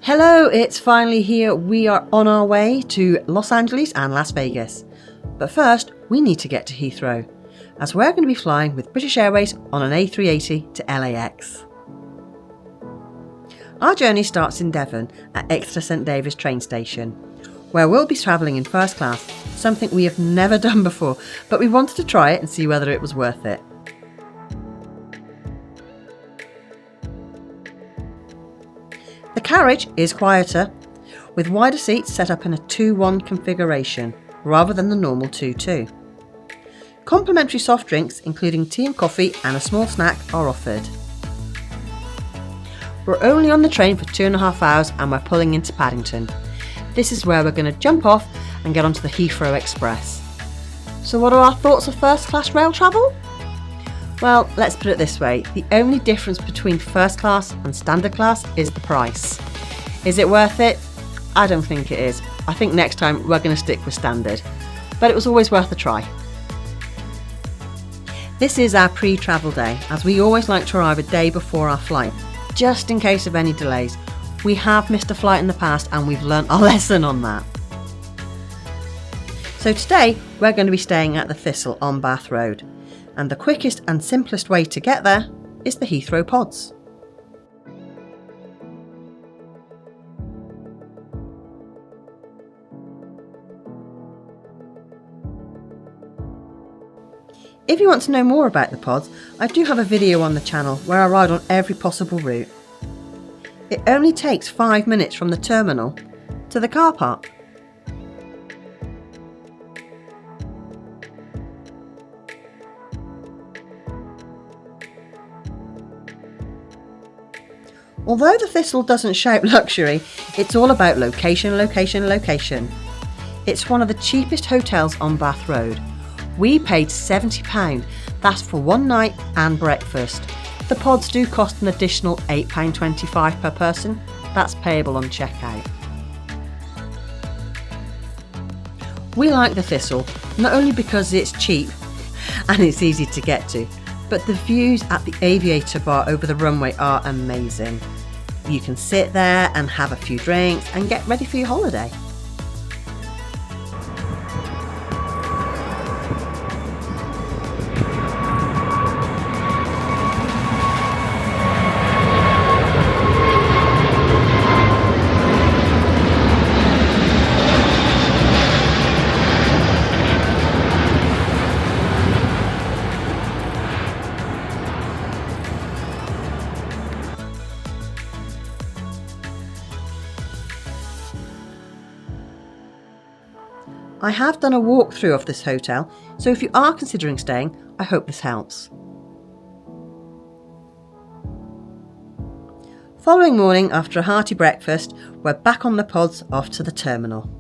Hello, it's finally here. We are on our way to Los Angeles and Las Vegas. But first, we need to get to Heathrow, as we're going to be flying with British Airways on an A380 to LAX. Our journey starts in Devon at Exeter St David's train station, where we'll be travelling in first class, something we have never done before, but we wanted to try it and see whether it was worth it. The carriage is quieter, with wider seats set up in a 2-1 configuration rather than the normal 2-2. Complimentary soft drinks, including tea and coffee and a small snack, are offered. We're only on the train for 2.5 hours and we're pulling into Paddington. This is where we're going to jump off and get onto the Heathrow Express. So what are our thoughts of first class rail travel? Well, let's put it this way, the only difference between first class and standard class is the price. Is it worth it? I don't think it is. I think next time we're going to stick with standard, but it was always worth a try. This is our pre-travel day, as we always like to arrive a day before our flight, just in case of any delays. We have missed a flight in the past and we've learnt our lesson on that. So today we're going to be staying at the Thistle on Bath Road, and the quickest and simplest way to get there is the Heathrow pods. If you want to know more about the pods, I do have a video on the channel where I ride on every possible route. It only takes 5 minutes from the terminal to the car park. Although the Thistle doesn't shout luxury, it's all about location, location, location. It's one of the cheapest hotels on Bath Road. We paid £70, that's for one night and breakfast. The pods do cost an additional £8.25 per person, that's payable on checkout. We like the Thistle, not only because it's cheap and it's easy to get to, but the views at the aviator bar over the runway are amazing. You can sit there and have a few drinks and get ready for your holiday. I have done a walkthrough of this hotel, so if you are considering staying, I hope this helps. Following morning, after a hearty breakfast, we're back on the pods off to the terminal.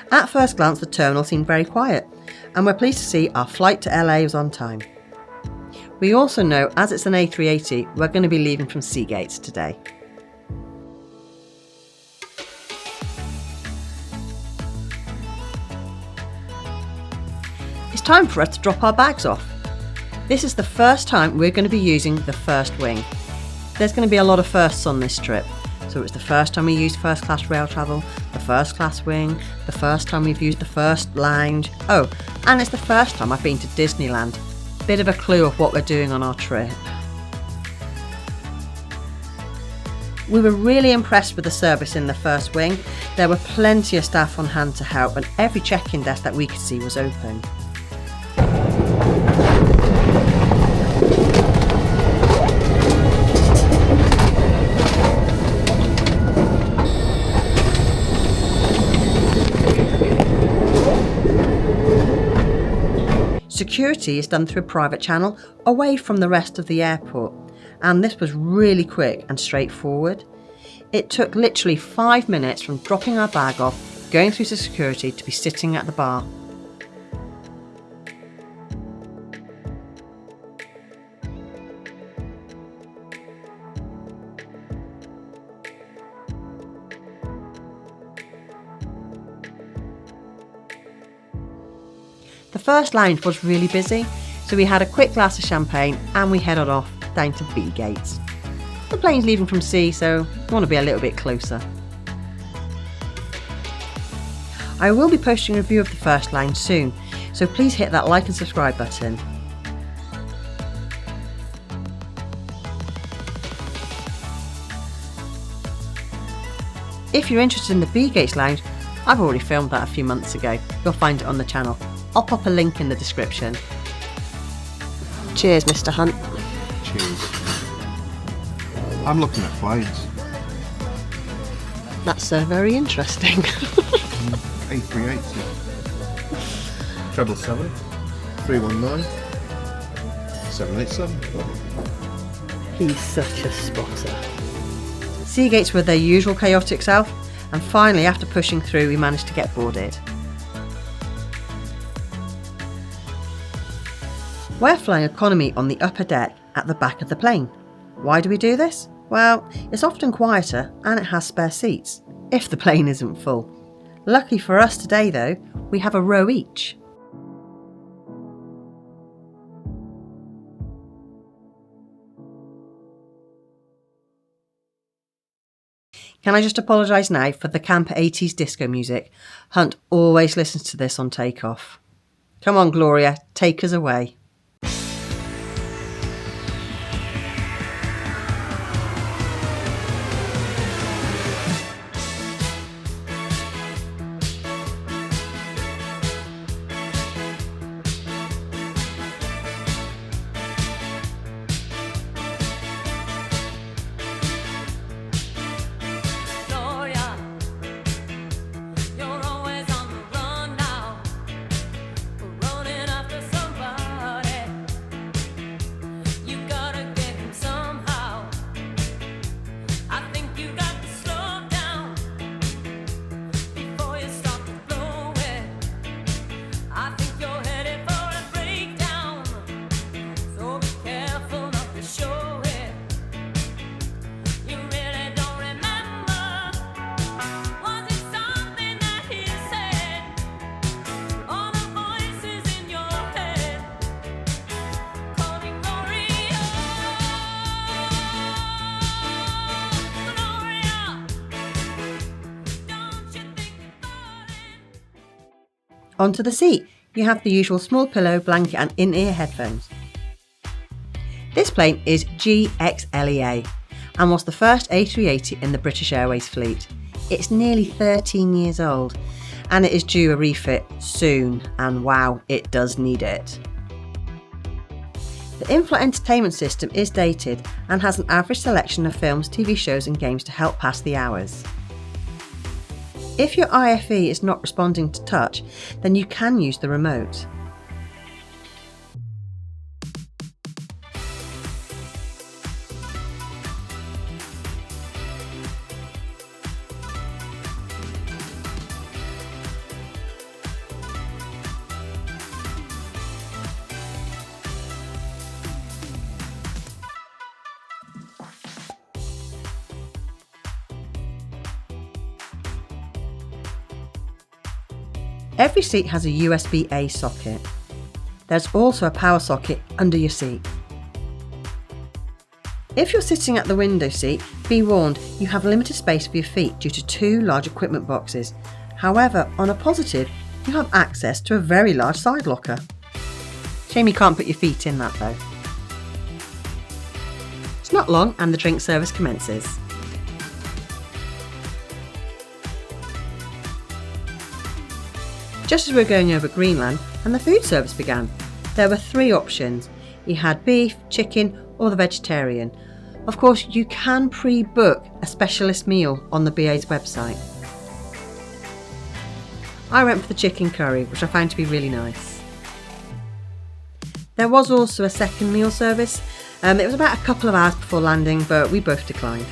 At first glance, the terminal seemed very quiet, and we're pleased to see our flight to LA was on time. We also know, as it's an A380, we're going to be leaving from Seagate today. It's time for us to drop our bags off. This is the first time we're going to be using the first wing. There's going to be a lot of firsts on this trip. So it's the first time we used first class rail travel, the first class wing, the first time we've used the first lounge. Oh, and it's the first time I've been to Disneyland. Bit of a clue of what we're doing on our trip. We were really impressed with the service in the first wing. There were plenty of staff on hand to help, and every check-in desk that we could see was open. Security is done through a private channel away from the rest of the airport, and this was really quick and straightforward. It took literally 5 minutes from dropping our bag off, going through to security, to be sitting at the bar. The first lounge was really busy, so we had a quick glass of champagne and we headed off down to B gates. The plane's leaving from C, so we want to be a little bit closer. I will be posting a review of the first lounge soon, so please hit that like and subscribe button. If you're interested in the B gates lounge, I've already filmed that a few months ago. You'll find it on the channel. I'll pop a link in the description. Cheers, Mr. Hunt. Cheers. I'm looking at flights. That's very interesting. A380. 777. 319. 787. He's such a spotter. C gates were their usual chaotic self, and finally, after pushing through, we managed to get boarded. We're flying economy on the upper deck at the back of the plane. Why do we do this? Well, it's often quieter and it has spare seats, if the plane isn't full. Lucky for us today though, we have a row each. Can I just apologise now for the camp 80s disco music? Hunt always listens to this on takeoff. Come on Gloria, take us away. Onto the seat, you have the usual small pillow, blanket and in-ear headphones. This plane is GXLEA and was the first A380 in the British Airways fleet. It's nearly 13 years old and it is due a refit soon, and wow, it does need it. The in-flight entertainment system is dated and has an average selection of films, TV shows and games to help pass the hours. If your IFE is not responding to touch, then you can use the remote. Every seat has a USB-A socket. There's also a power socket under your seat. If you're sitting at the window seat, be warned, you have limited space for your feet due to 2 large equipment boxes. However, on a positive, you have access to a very large side locker. Shame you can't put your feet in that though. It's not long and the drink service commences. Just as we were going over Greenland and the food service began, there were 3 options. You had beef, chicken or the vegetarian. Of course, you can pre-book a specialist meal on the BA's website. I went for the chicken curry, which I found to be really nice. There was also a second meal service, It was about a couple of hours before landing, but we both declined.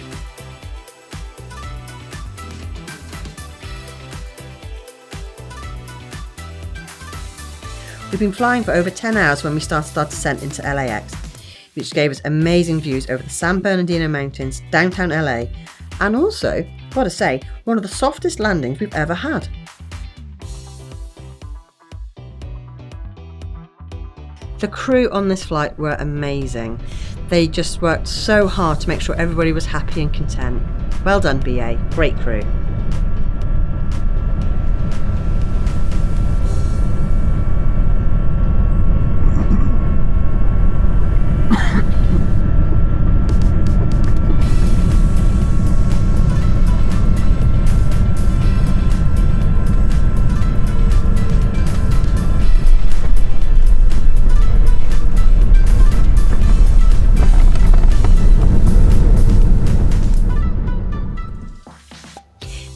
We'd been flying for over 10 hours when we started our descent into LAX, which gave us amazing views over the San Bernardino Mountains, downtown LA, and also, gotta say, one of the softest landings we've ever had. The crew on this flight were amazing. They just worked so hard to make sure everybody was happy and content. Well done, BA. Great crew.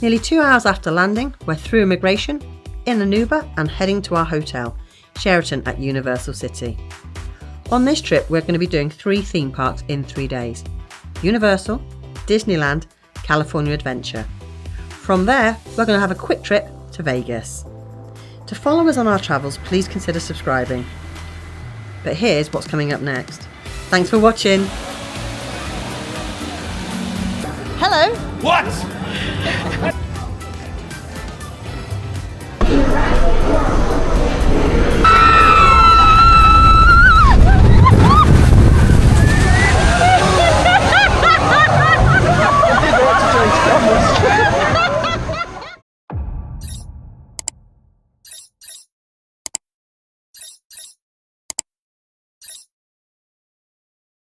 Nearly 2 hours after landing, we're through immigration, in an Uber and heading to our hotel, Sheraton at Universal City. On this trip, we're going to be doing 3 theme parks in 3 days: Universal, Disneyland, California Adventure. From there, we're going to have a quick trip to Vegas. To follow us on our travels, please consider subscribing. But here's what's coming up next. Thanks for watching. Hello. What?